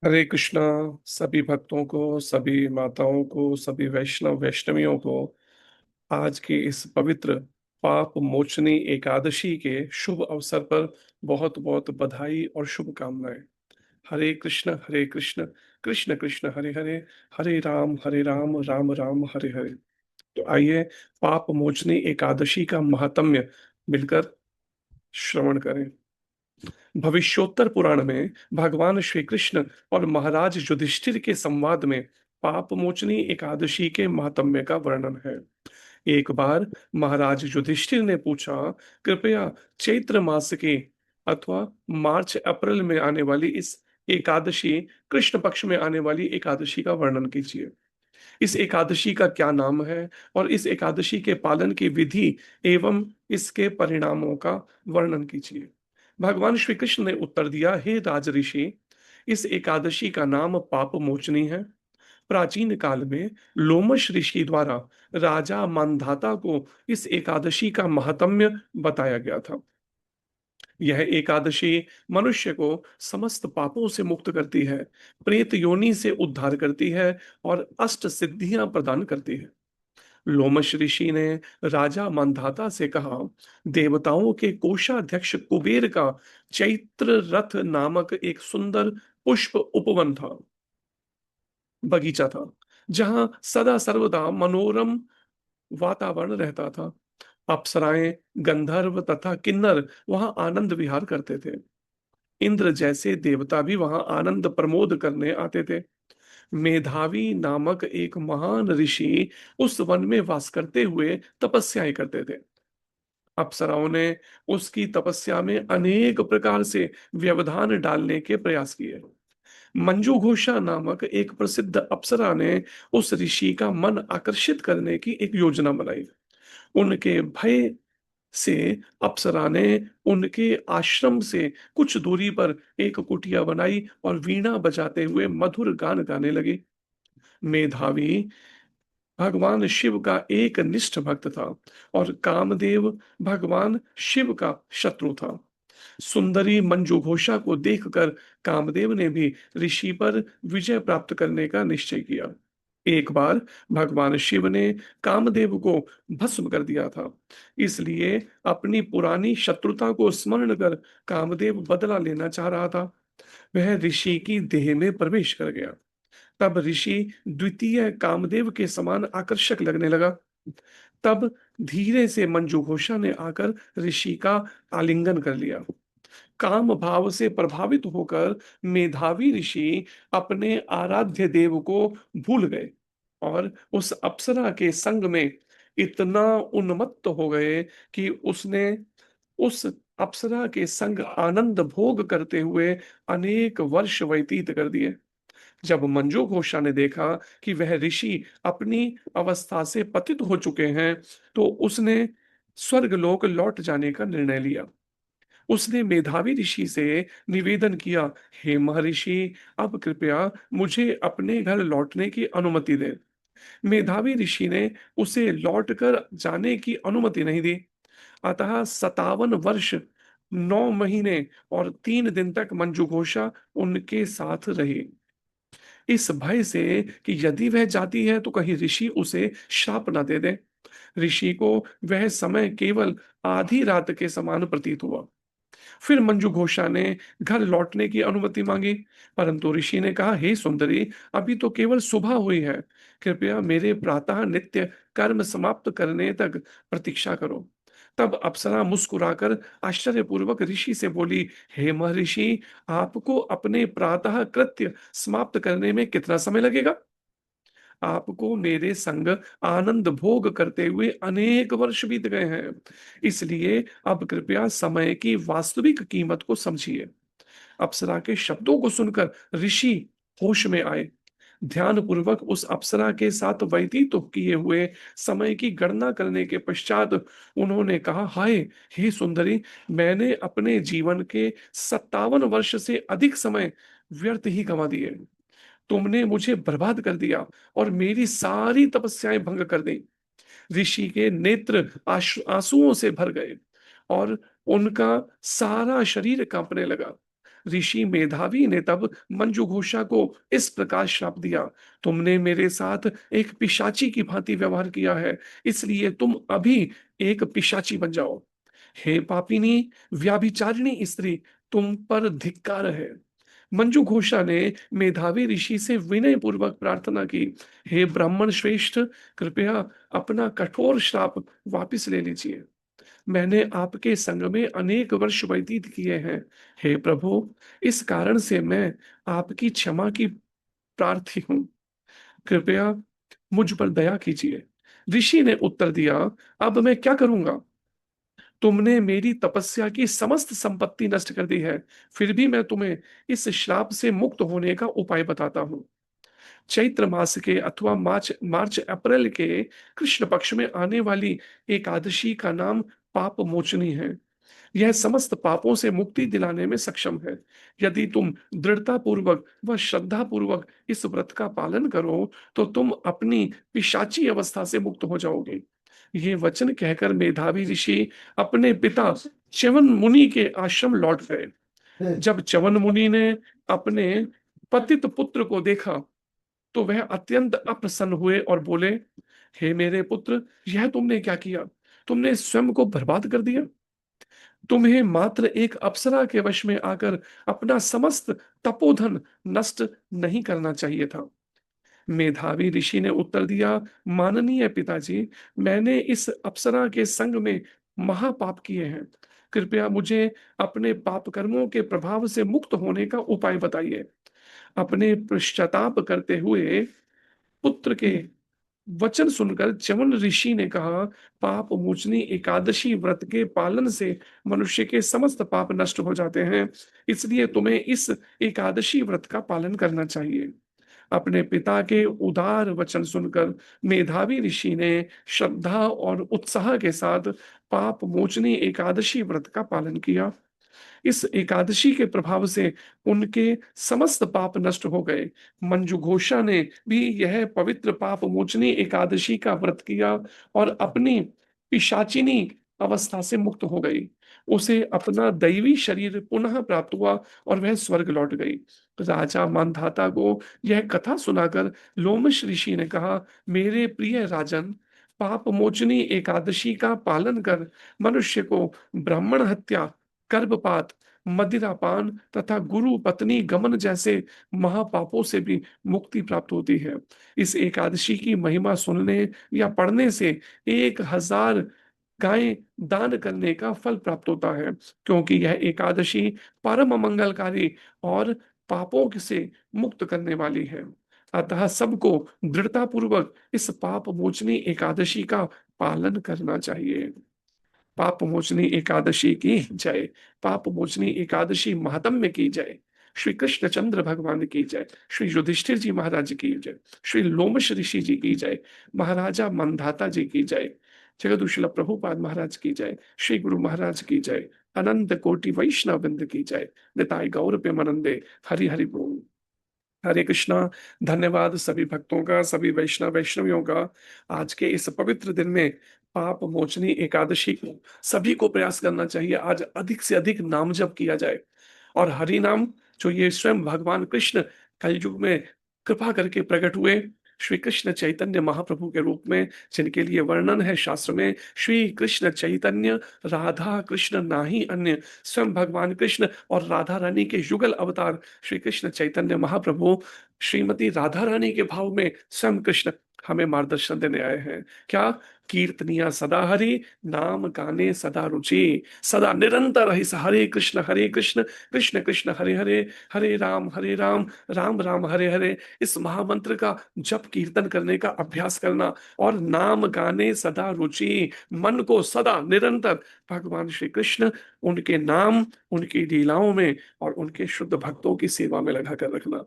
हरे कृष्णा। सभी भक्तों को, सभी माताओं को, सभी वैष्णव वैष्णवियों को आज की इस पवित्र पाप मोचनी एकादशी के शुभ अवसर पर बहुत बहुत बधाई और शुभकामनाएं। हरे कृष्ण कृष्ण कृष्ण हरे हरे, हरे राम राम राम हरे हरे। तो आइए पाप मोचनी एकादशी का महात्म्य मिलकर श्रवण करें। भविष्योत्तर पुराण में भगवान श्री कृष्ण और महाराज युधिष्ठिर के संवाद में पाप मोचनी एकादशी के महात्म्य का वर्णन है। एक बार महाराज युधिष्ठिर ने पूछा, कृपया चैत्र मास के अथवा मार्च अप्रैल में आने वाली इस एकादशी, कृष्ण पक्ष में आने वाली एकादशी का वर्णन कीजिए। इस एकादशी का क्या नाम है और इस एकादशी के पालन की विधि एवं इसके परिणामों का वर्णन कीजिए। भगवान श्री कृष्ण ने उत्तर दिया, हे राज ऋषि, इस एकादशी का नाम पाप मोचनी है। प्राचीन काल में लोमश ऋषि द्वारा राजा मानधाता को इस एकादशी का महात्म्य बताया गया था। यह एकादशी मनुष्य को समस्त पापों से मुक्त करती है, प्रेत योनि से उद्धार करती है और अष्ट सिद्धियां प्रदान करती है। लोमश ऋषि ने राजा मानधाता से कहा, देवताओं के कोषाध्यक्ष कुबेर का चैत्र रथ नामक एक सुंदर पुष्प उपवन था, बगीचा था, जहां सदा सर्वदा मनोरम वातावरण रहता था। अप्सराएं, गंधर्व तथा किन्नर वहां आनंद विहार करते थे। इंद्र जैसे देवता भी वहां आनंद प्रमोद करने आते थे। मेधावी नामक एक महान ऋषि उस वन में वास करते हुए तपस्याएं करते थे। अप्सराओं ने उसकी तपस्या में अनेक प्रकार से व्यवधान डालने के प्रयास किए। मंजू घोषा नामक एक प्रसिद्ध अप्सरा ने उस ऋषि का मन आकर्षित करने की एक योजना बनाई। उनके भय से अप्सरा ने उनके आश्रम से कुछ दूरी पर एक कुटिया बनाई और वीणा बजाते हुए मधुर गान गाने लगी। मेधावी भगवान शिव का एक निष्ठ भक्त था और कामदेव भगवान शिव का शत्रु था। सुंदरी मंजू घोषा को देखकर कामदेव ने भी ऋषि पर विजय प्राप्त करने का निश्चय किया। एक बार भगवान शिव ने कामदेव को भस्म कर दिया था, इसलिए अपनी पुरानी शत्रुता को स्मरण कर कामदेव बदला लेना चाह रहा था। वह ऋषि की देह में प्रवेश कर गया। तब ऋषि द्वितीय कामदेव के समान आकर्षक लगने लगा। तब धीरे से मंजू घोषा ने आकर ऋषि का आलिंगन कर लिया। काम भाव से प्रभावित होकर मेधावी ऋषि अपने आराध्य देव को भूल गए और उस अप्सरा के संग में इतना उन्मत्त हो गए कि उसने उस अप्सरा के संग आनंद भोग करते हुए अनेक वर्ष व्यतीत कर दिए। जब मंजू घोषा ने देखा कि वह ऋषि अपनी अवस्था से पतित हो चुके हैं, तो उसने स्वर्गलोक लौट जाने का निर्णय लिया। उसने मेधावी ऋषि से निवेदन किया, हे महर्षि, अब कृपया मुझे अपने घर लौटने की अनुमति दें। मेधावी ऋषि ने उसे लौटकर जाने की अनुमति नहीं दी। अतः 57 वर्ष 9 महीने और 3 दिन तक मंजू घोषा उनके साथ रही, इस भय से कि यदि वह जाती है तो कहीं ऋषि उसे श्राप न दे दे। ऋषि को वह समय केवल आधी रात के समान प्रतीत हुआ। फिर मंजू घोषा ने घर लौटने की अनुमति मांगी, परंतु ऋषि ने कहा, हे सुंदरी, अभी तो केवल सुबह हुई है, कृपया मेरे प्रातः नित्य कर्म समाप्त करने तक प्रतीक्षा करो। तब अप्सरा मुस्कुराकर आश्चर्यपूर्वक ऋषि से बोली, हे महर्षि, आपको अपने प्रातः कृत्य समाप्त करने में कितना समय लगेगा? आपको मेरे संग आनंद भोग करते हुए अनेक वर्ष बीत गए हैं, इसलिए अब कृपया समय की वास्तविक कीमत को समझिए। अप्सरा के शब्दों को सुनकर ऋषि होश में आए। ध्यान पूर्वक उस अप्सरा के साथ व्यतीत किए हुए समय की गणना करने के पश्चात उन्होंने कहा, हाय, हे सुंदरी, मैंने अपने जीवन के 57 वर्ष से अधिक समय व्यर्थ ही गंवा दिए। तुमने मुझे बर्बाद कर दिया और मेरी सारी तपस्याएं भंग कर दी। ऋषि के नेत्र आंसुओं से भर गए और उनका सारा शरीर कांपने लगा। ऋषि मेधावी ने तब मंजू घोषा को इस प्रकार श्राप दिया, तुमने मेरे साथ एक पिशाची की भांति व्यवहार किया है, इसलिए तुम अभी एक पिशाची बन जाओ। हे पापिनी, व्याभिचारिणी स्त्री, तुम पर धिक्कार है। मंजू घोषा ने मेधावी ऋषि से विनय पूर्वक प्रार्थना की, हे ब्राह्मण श्रेष्ठ, कृपया अपना कठोर श्राप वापिस ले लीजिए। मैंने आपके संग में अनेक वर्ष व्यतीत किए हैं। हे प्रभु, इस कारण से मैं आपकी क्षमा की प्रार्थी हूं, कृपया मुझ पर दया कीजिए। ऋषि ने उत्तर दिया, अब मैं क्या करूंगा? तुमने मेरी तपस्या की समस्त संपत्ति नष्ट कर दी है, फिर भी मैं तुम्हें इस श्राप से मुक्त होने का उपाय बताता हूँ। चैत्र मास के अथवा मार्च मार्च अप्रैल के कृष्ण पक्ष में आने वाली एकादशी का नाम पाप मोचनी है। यह समस्त पापों से मुक्ति दिलाने में सक्षम है। यदि तुम दृढ़ता पूर्वक व श्रद्धा पूर्वक इस व्रत का पालन करो तो तुम अपनी पिशाची अवस्था से मुक्त हो जाओगे। ये वचन कहकर मेधावी ऋषि अपने पिता च्यवन मुनि के आश्रम लौट गए। जब च्यवन मुनि ने अपने पतित पुत्र को देखा तो वह अत्यंत अप्रसन्न हुए और बोले, हे मेरे पुत्र, यह तुमने क्या किया? तुमने स्वयं को बर्बाद कर दिया। तुम्हें मात्र एक अप्सरा के वश में आकर अपना समस्त तपोधन नष्ट नहीं करना चाहिए था। मेधावी ऋषि ने उत्तर दिया, माननीय पिताजी, मैंने इस अप्सरा के संग में महापाप किए हैं, कृपया मुझे अपने पाप कर्मों के प्रभाव से मुक्त होने का उपाय बताइए। अपने पश्चाताप करते हुए पुत्र के वचन सुनकर च्यवन ऋषि ने कहा, पाप मोचनी एकादशी व्रत के पालन से मनुष्य के समस्त पाप नष्ट हो जाते हैं, इसलिए तुम्हें इस एकादशी व्रत का पालन करना चाहिए। अपने पिता के उदार वचन सुनकर मेधावी ऋषि ने श्रद्धा और उत्साह के साथ पाप मोचनी एकादशी व्रत का पालन किया। इस एकादशी के प्रभाव से उनके समस्त पाप नष्ट हो गए। मंजू घोषा ने भी यह पवित्र पाप मोचनी एकादशी का व्रत किया और अपनी पिशाचिनी अवस्था से मुक्त हो गई। उसे अपना दैवी शरीर पुनः प्राप्त हुआ और वह स्वर्ग लौट गई। राजा मानधाता को यह कथा सुनाकर लोमश ऋषि ने कहा, मेरे प्रिय राजन, पाप मोचनी एकादशी का पालन कर मनुष्य को ब्राह्मण हत्या, गर्भपात, मदिरापान तथा गुरु पत्नी गमन जैसे महापापों से भी मुक्ति प्राप्त होती है। इस एकादशी की महिमा सुनने या पढ़ने से 1000 गायें दान करने का फल प्राप्त होता है, क्योंकि यह एकादशी परम मंगलकारी और पापों से मुक्त करने वाली है। अतः सबको दृढ़ता पूर्वक इस पाप मोचनी एकादशी का पालन करना चाहिए। पाप मोचनी एकादशी की जय। पाप मोचनी एकादशी महात्म्य की जय। श्री कृष्ण चंद्र भगवान की जय। श्री युधिष्ठिर जी महाराज की जय। श्री लोमश ऋषि जी की जय। महाराजा मंधाता जी की जय। जगदुशिल प्रभुपाद महाराज की जय। श्री गुरु महाराज की जय। अनंत कोटि वैष्णव वृंद की जय। निताय गौर प्रेमानंदे। हरि हरि बोल। हरे कृष्णा। धन्यवाद सभी भक्तों का, सभी वैष्णवियों का। आज के इस पवित्र दिन में पाप मोचनी एकादशी को सभी को प्रयास करना चाहिए, आज अधिक से अधिक नाम जप किया जाए। और हरि नाम, जो ये स्वयं भगवान कृष्ण कलयुग में कृपा करके प्रकट हुए, श्री कृष्ण चैतन्य महाप्रभु के रूप में, जिनके लिए वर्णन है शास्त्र में, श्री कृष्ण चैतन्य राधा कृष्ण नाही अन्य, स्वयं भगवान कृष्ण और राधा रानी के युगल अवतार श्री कृष्ण चैतन्य महाप्रभु श्रीमती राधा रानी के भाव में स्वयं कृष्ण हमें मार्गदर्शन देने आए हैं। क्या? कीर्तनिया सदा हरि, नाम गाने सदा रुचि, सदा निरंतर ही हरे कृष्ण कृष्ण कृष्ण हरे हरे, हरे राम राम राम हरे हरे। इस महामंत्र का जप कीर्तन करने का अभ्यास करना और नाम गाने सदा रुचि, मन को सदा निरंतर भगवान श्री कृष्ण, उनके नाम, उनकी लीलाओं में और उनके शुद्ध भक्तों की सेवा में लगा कर रखना।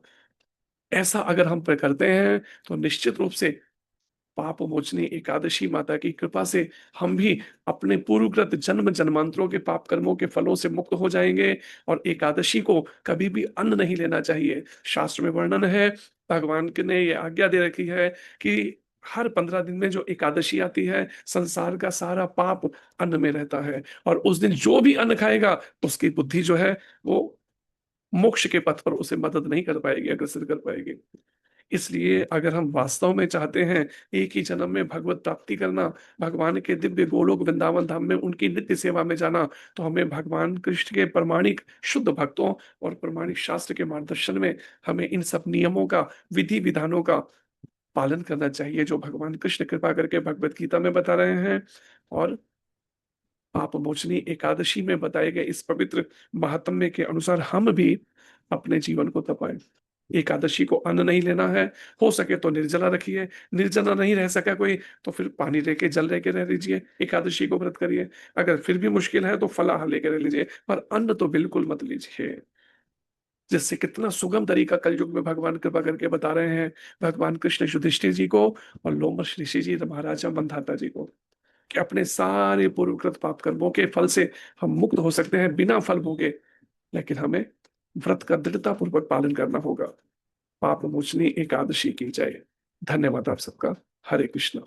ऐसा अगर हम करते हैं तो निश्चित रूप से पाप मोचनी एकादशी माता की कृपा से हम भी अपने पूर्वकृत जन्म जन्मांतरों के पाप कर्मों के फलों से मुक्त हो जाएंगे। और एकादशी को कभी भी अन्न नहीं लेना चाहिए। शास्त्र में वर्णन है, भगवान के ने ये आज्ञा दे रखी है कि हर 15 दिन में जो एकादशी आती है, संसार का सारा पाप अन्न में रहता है, और उस दिन जो भी अन्न खाएगा उसकी बुद्धि जो है वो मोक्ष के पथ पर उसे मदद नहीं कर पाएगी, अग्रसर कर पाएगी। इसलिए अगर हम वास्तव में चाहते हैं एक ही जन्म में भगवत प्राप्ति करना, भगवान के दिव्य गोलोक वृंदावन धाम में उनकी नित्य सेवा में जाना, तो हमें भगवान कृष्ण के प्रमाणिक शुद्ध भक्तों और प्रमाणिक शास्त्र के मार्गदर्शन में हमें इन सब नियमों का, विधि विधानों का पालन करना चाहिए जो भगवान कृष्ण कृपा करके भगवत गीता में बता रहे हैं और पाप मोचनी एकादशी में बताए गए इस पवित्र महात्म्य के अनुसार हम भी अपने जीवन को तपाएं। एकादशी को अन्न नहीं लेना है, हो सके तो निर्जला रखिए, निर्जला नहीं रह सका कोई तो फिर पानी लेके जल लेके रह लीजिए, एकादशी को व्रत करिए। अगर फिर भी मुश्किल है तो फलाहार लेके रह लीजिए, पर अन्न तो बिल्कुल मत लीजिए। जिससे कितना सुगम तरीका कलयुग में भगवान कृपा करके बता रहे हैं, भगवान कृष्ण युधिष्ठिर जी को और लोमश ऋषि जी महाराजा मंधाता जी को, कि अपने सारे पूर्वकृत पाप कर्मों के फल से हम मुक्त हो सकते हैं बिना फल भोगे, लेकिन हमें व्रत का दृढ़ता पूर्वक पालन करना होगा। पाप मोचनी एकादशी की जय। धन्यवाद आप सबका। हरे कृष्ण।